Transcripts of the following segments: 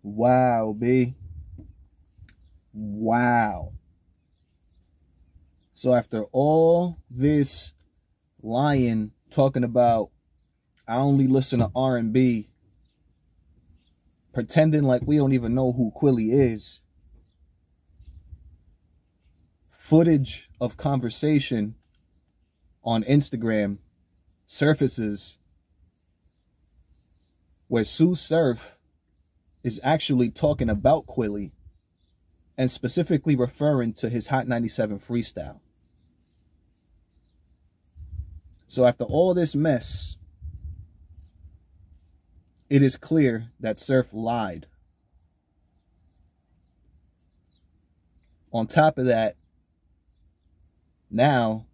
Wow, B. Wow. So after all this lying, talking about I only listen to R&B, pretending like we don't even know who Quilly is, footage of conversation on Instagram surfaces where Sue Surf is actually talking about Quilly and specifically referring to his Hot 97 freestyle. So after all this mess, it is clear that Surf lied. On top of that, now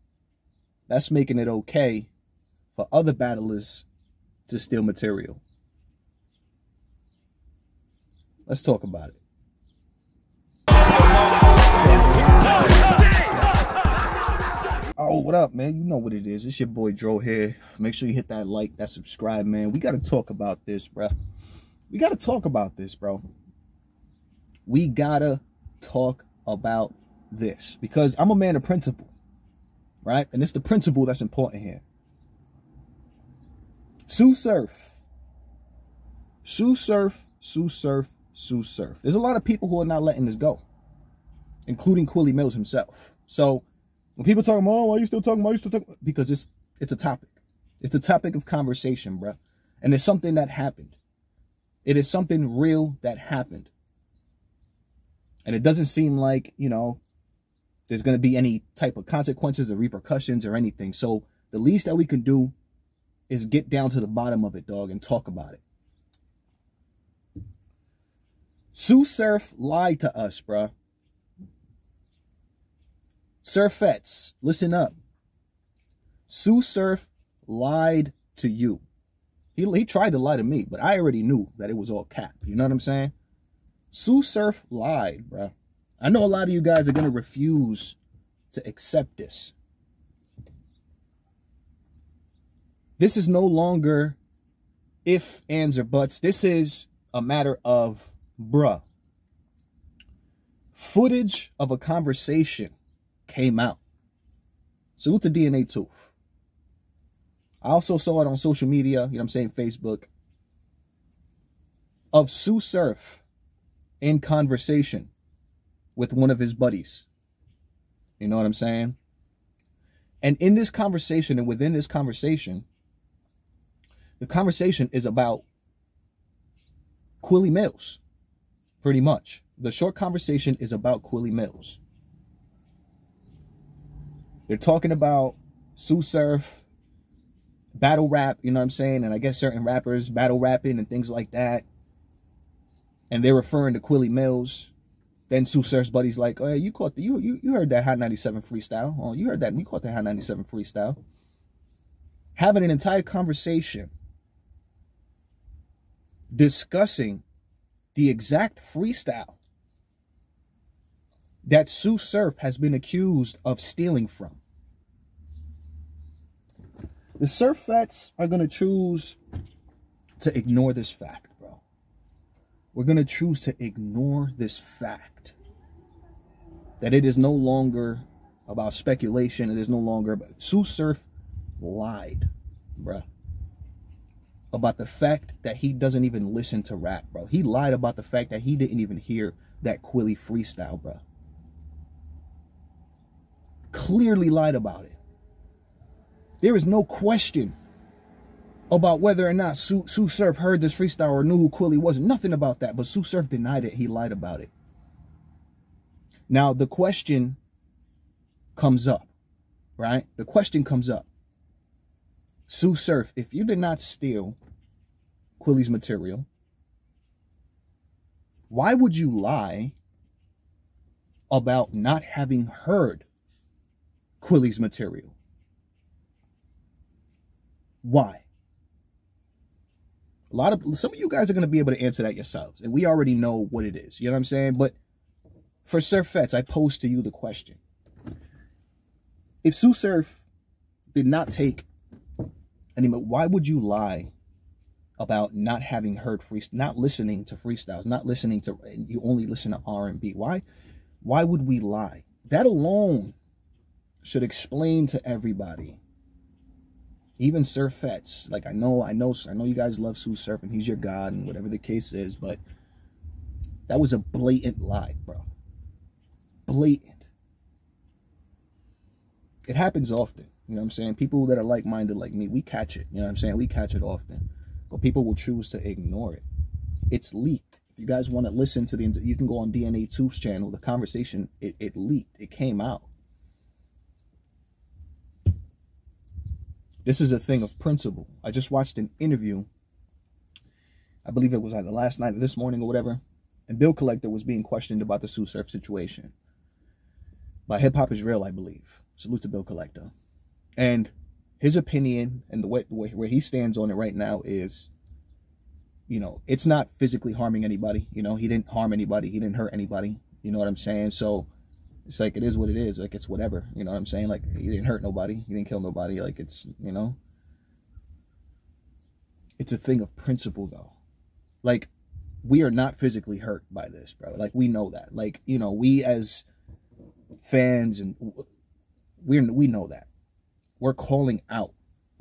that's making it okay for other battlers to steal material. Let's talk about it. Oh, what up, man? You know what it is. It's your boy Dro here. Make sure you hit that like, that subscribe, man. We got to talk about this, bro. We got to talk about this, bro. We got to talk about this because I'm a man of principle, right? And it's the principle that's important here. Sue Surf. Sue Surf, Sue Surf, Sue Surf. There's a lot of people who are not letting this go, including Quilly Mills himself. So when people talk about, oh, why are you still talking about? Because it's a topic. It's a topic of conversation, bro. And it's something that happened. It is something real that happened. And it doesn't seem like, you know, there's going to be any type of consequences or repercussions or anything. So the least that we can do is get down to the bottom of it, dog, and talk about it. Sue Surf lied to us, bro. Surfettes, listen up. Sue Surf lied to you. He tried to lie to me, but I already knew that it was all cap. You know what I'm saying? Sue Surf lied, bro. I know a lot of you guys are going to refuse to accept this. This is no longer if, ands, or buts. This is a matter of, bruh. Footage of a conversation came out. Salute to DNA Tooth. I also saw it on social media, you know what I'm saying, Facebook, of Sue Surf in conversation with one of his buddies. You know what I'm saying? And in this conversation and within this conversation, the conversation is about Quilly Mills, pretty much. The short conversation is about Quilly Mills. They're talking about Sue Surf, battle rap, you know what I'm saying? And I guess certain rappers battle rapping and things like that. And they're referring to Quilly Mills. Then Sue Surf's buddy's like, oh, yeah, you caught the, you heard that Hot 97 freestyle. Oh, you heard that. You caught the Hot 97 freestyle. Having an entire conversation discussing the exact freestyle that Sue Surf has been accused of stealing from. The Surfettes are going to choose to ignore this fact, bro. We're going to choose to ignore this fact that it is no longer about speculation. It is no longer about... Sue Surf lied, bro, about the fact that he doesn't even listen to rap, bro. He lied about the fact that he didn't even hear that Quilly freestyle, bro. Clearly lied about it. There is no question about whether or not Sue Surf heard this freestyle or knew who Quilly was. Nothing about that. But Sue Surf denied it. He lied about it. Now, the question comes up, right? The question comes up. Sue Surf, if you did not steal Quilly's material, why would you lie about not having heard Quilly's material? Why? Some of you guys are going to be able to answer that yourselves. And we already know what it is. You know what I'm saying? But for Surfettes, I pose to you the question. If Sue Surf did not take anymore, why would you lie about not having heard not listening to freestyles, not listening to, you only listen to R&B. Why would we lie? That alone should explain to everybody, even surfettes. Like, I know you guys love Sue Surf and he's your god and whatever the case is, but that was a blatant lie, bro. Blatant. It happens often. You know what I'm saying? People that are like-minded like me, we catch it. You know what I'm saying? We catch it often. But people will choose to ignore it. It's leaked. If you guys want to listen to you can go on DNA 2's channel. The conversation, it leaked. It came out. This is a thing of principle. I just watched an interview. I believe it was either last night or this morning or whatever. And Bill Collector was being questioned about the Sue Surf situation by Hip Hop Is Real, I believe. Salute to Bill Collector. And his opinion and the way where he stands on it right now is, you know, it's not physically harming anybody. You know, he didn't harm anybody. He didn't hurt anybody. You know what I'm saying? So it's like, it is what it is. Like, it's whatever. You know what I'm saying? Like, he didn't hurt nobody. He didn't kill nobody. Like, it's, you know, it's a thing of principle, though. Like, we are not physically hurt by this, bro. Like, we know that. Like, you know, we as fans, and we know that. We're calling out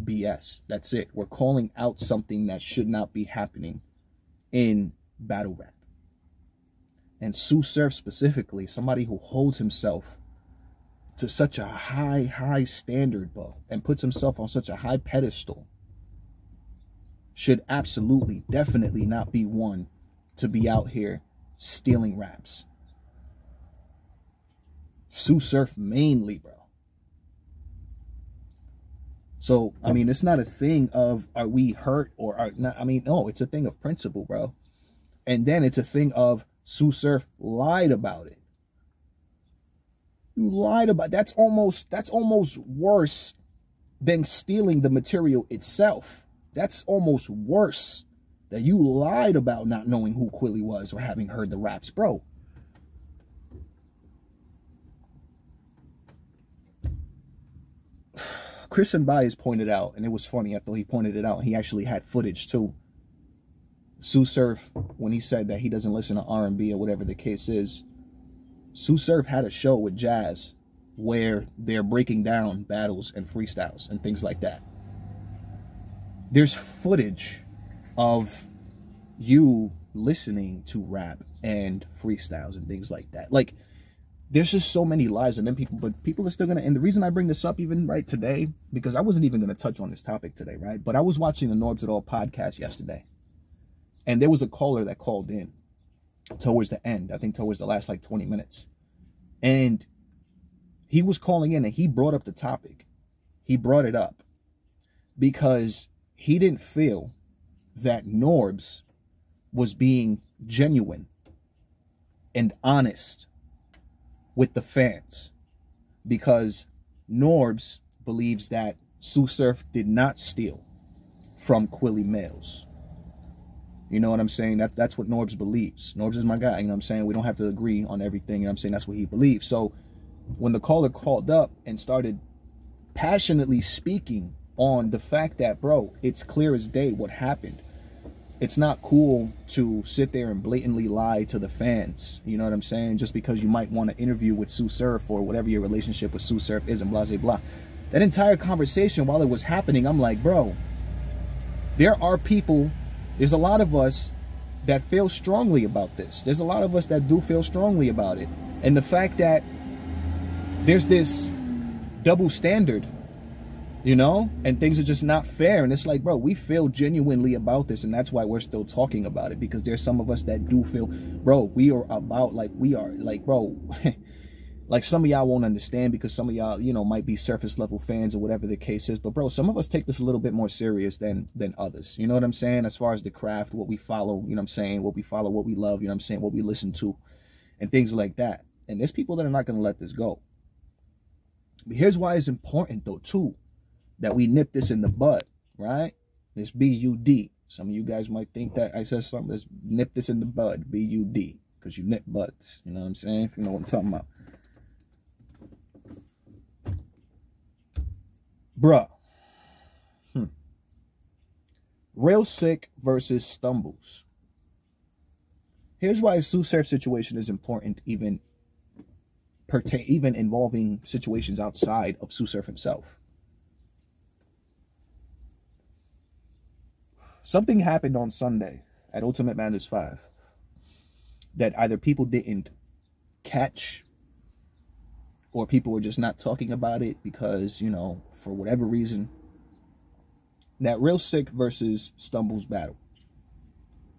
BS. That's it. We're calling out something that should not be happening in battle rap. And Sue Surf specifically, somebody who holds himself to such a high standard, bro, and puts himself on such a high pedestal, should absolutely, definitely not be one to be out here stealing raps. Sue Surf mainly, bro. So, I mean, it's not a thing of, are we hurt or are not? I mean, no, it's a thing of principle, bro. And then it's a thing of Sue Surf lied about it. You lied about, that's almost worse than stealing the material itself. That's almost worse, that you lied about not knowing who Quilly was or having heard the raps, bro. Chris and Bias pointed out, and it was funny, I thought he pointed it out, he actually had footage too. Sue Surf, when he said that he doesn't listen to R&B or whatever the case is, Sue Surf had a show with Jazz where they're breaking down battles and freestyles and things like that. There's footage of you listening to rap and freestyles and things like that. Like, there's just so many lies, and then people are still gonna, and the reason I bring this up even right today, because I wasn't even gonna touch on this topic today, right? But I was watching the Norbs It All podcast yesterday, and there was a caller that called in towards the end, I think towards the last like 20 minutes. And he was calling in and he brought up the topic. He brought it up because he didn't feel that Norbs was being genuine and honest with the fans, because Norbs believes that Sue Surf did not steal from Quilly Males. You know what I'm saying? That's what Norbs believes. Norbs is my guy, you know what I'm saying? We don't have to agree on everything, you know what I'm saying? That's what he believes. So when the caller called up and started passionately speaking on the fact that, bro, it's clear as day what happened. It's not cool to sit there and blatantly lie to the fans. You know what I'm saying? Just because you might want to interview with Sue Surf or whatever your relationship with Sue Surf is and blah, blah, blah. That entire conversation while it was happening, I'm like, bro, there are people, there's a lot of us that feel strongly about this. There's a lot of us that do feel strongly about it. And the fact that there's this double standard, you know, and things are just not fair. And it's like, bro, we feel genuinely about this, and that's why we're still talking about it, because there's some of us that do feel, bro, we are about, like, we are, like, bro, like, some of y'all won't understand because some of y'all, you know, might be surface level fans or whatever the case is, but bro, some of us take this a little bit more serious than others. You know what I'm saying? As far as the craft, what we follow, you know what I'm saying, what we follow, what we love, you know what I'm saying, what we listen to, and things like that. And there's people that are not going to let this go. But here's why it's important, though, too, that we nip this in the bud, right? This B-U-D. Some of you guys might think that I said something. Let's nip this in the bud, B-U-D, because you nip buds. You know what I'm saying? If you know what I'm talking about. Bruh. Real Sikh versus Stumbles. Here's why a Sue Surf situation is important, even involving situations outside of Sue Surf himself. Something happened on Sunday at Ultimate Madness 5 that either people didn't catch or people were just not talking about it because, you know, for whatever reason. That Real Sikh versus Stumbles battle.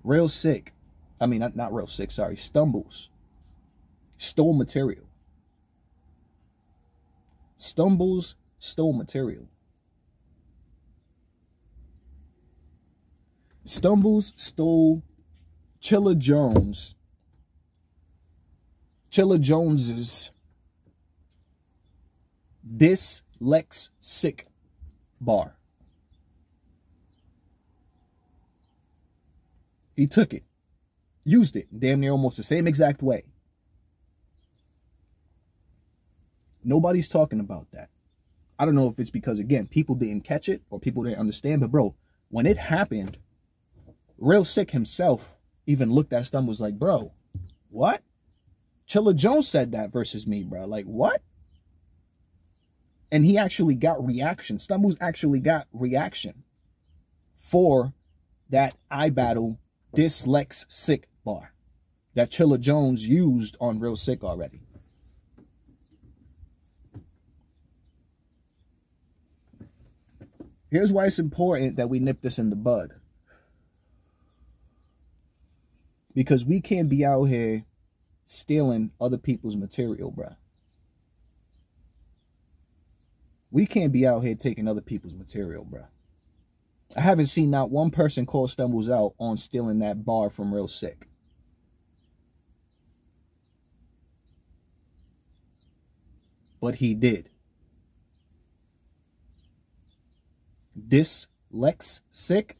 Real Sikh, I mean, not Real Sikh, sorry, Stumbles stole material. Stumbles stole material. Stumbles stole Chilla Jones's Dyslexic bar. He took it, used it, damn near almost the same exact way. Nobody's talking about that. I don't know if it's because, again, people didn't catch it or people didn't understand. But, bro, when it happened, Real Sikh himself even looked at Stumbles like, bro, what? Chilla Jones said that versus me, bro. Like, what? And he actually got reaction. Stumbles actually got reaction for that battle Dyslexic bar that Chilla Jones used on Real Sikh already. Here's why it's important that we nip this in the bud. Because we can't be out here stealing other people's material, bruh. We can't be out here taking other people's material, bruh. I haven't seen not one person call Stumbles out on stealing that bar from Real Sikh. But he did. Dyslexic.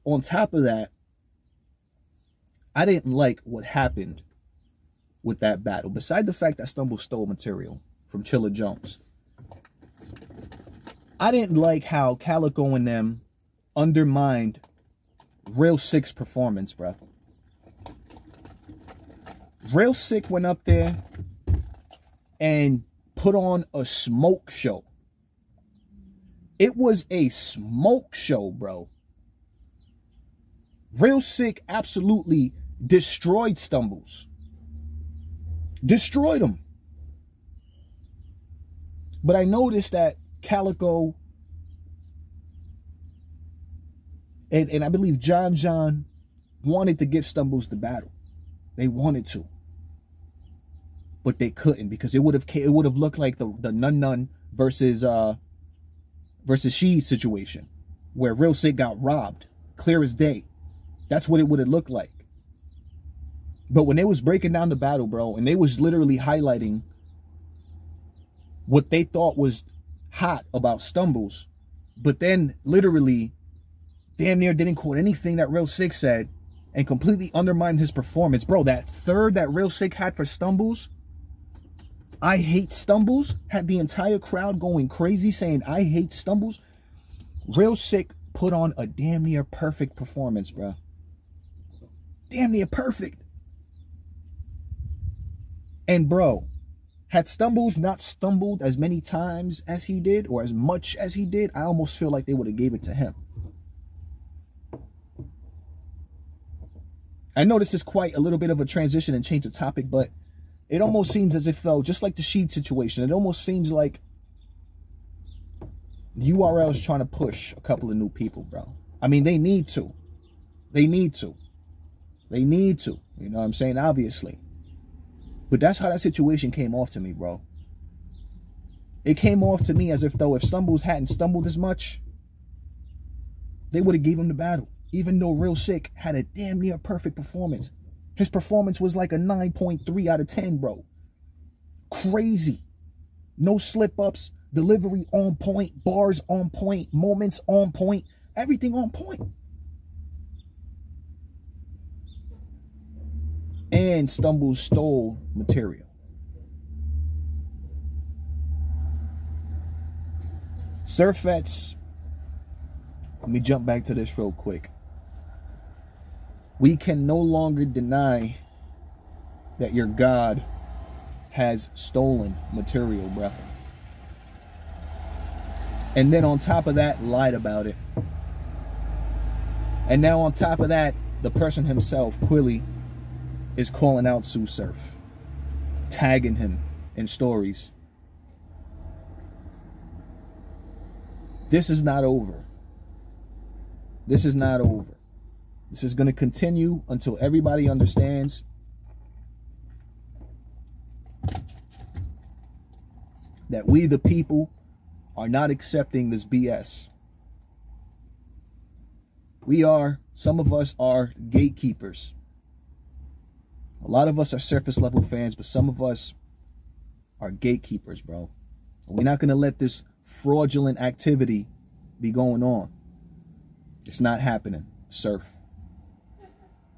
On top of that, I didn't like what happened with that battle. Beside the fact that Stumbles stole material from Chilla Jones, I didn't like how Calico and them undermined Real Sikh's performance, bro. Real Sikh went up there and put on a smoke show. It was a smoke show, bro. Real Sikh absolutely destroyed Stumbles. Destroyed him. But I noticed that Calico and I believe John wanted to give Stumbles the battle. They wanted to. But they couldn't because it would have looked like the Nun versus She situation where Real Sikh got robbed. Clear as day. That's what it would have looked like. But when they was breaking down the battle, bro, and they was literally highlighting what they thought was hot about Stumbles, but then literally damn near didn't quote anything that Real Sikh said and completely undermined his performance. Bro, that third that Real Sikh had for Stumbles, I hate Stumbles, had the entire crowd going crazy saying, I hate Stumbles. Real Sikh put on a damn near perfect performance, bro. Damn near perfect. And bro, had Stumbles not stumbled as many times as he did, or as much as he did, I almost feel like they would have gave it to him. I know this is quite a little bit of a transition and change the topic, but it almost seems as if, though, just like the Sheed situation, it almost seems like the URL is trying to push a couple of new people, bro. I mean, they need to. They need to. They need to. You know what I'm saying? Obviously. But that's how that situation came off to me, bro. It came off to me as if, though, if Stumbles hadn't stumbled as much, they would have gave him the battle. Even though Real Sikh had a damn near perfect performance. His performance was like a 9.3 out of 10, bro. Crazy. No slip-ups. Delivery on point. Bars on point. Moments on point. Everything on point. And Stumbles stole material. Surfettes, let me jump back to this real quick. We can no longer deny that your God has stolen material, bro. And then on top of that, lied about it. And now on top of that, the person himself, Quilly, is calling out Sue Surf, tagging him in stories. This is not over. This is not over. This is going to continue until everybody understands that we, the people, are not accepting this BS. Some of us are gatekeepers. A lot of us are surface level fans, but some of us are gatekeepers, bro. We're not going to let this fraudulent activity be going on. It's not happening, Surf.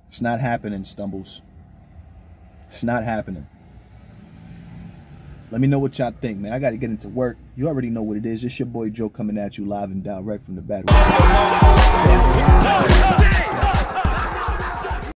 It's not happening, Stumbles. It's not happening. Let me know what y'all think, man. I got to get into work. You already know what it is. It's your boy Joe coming at you live and direct from the battle.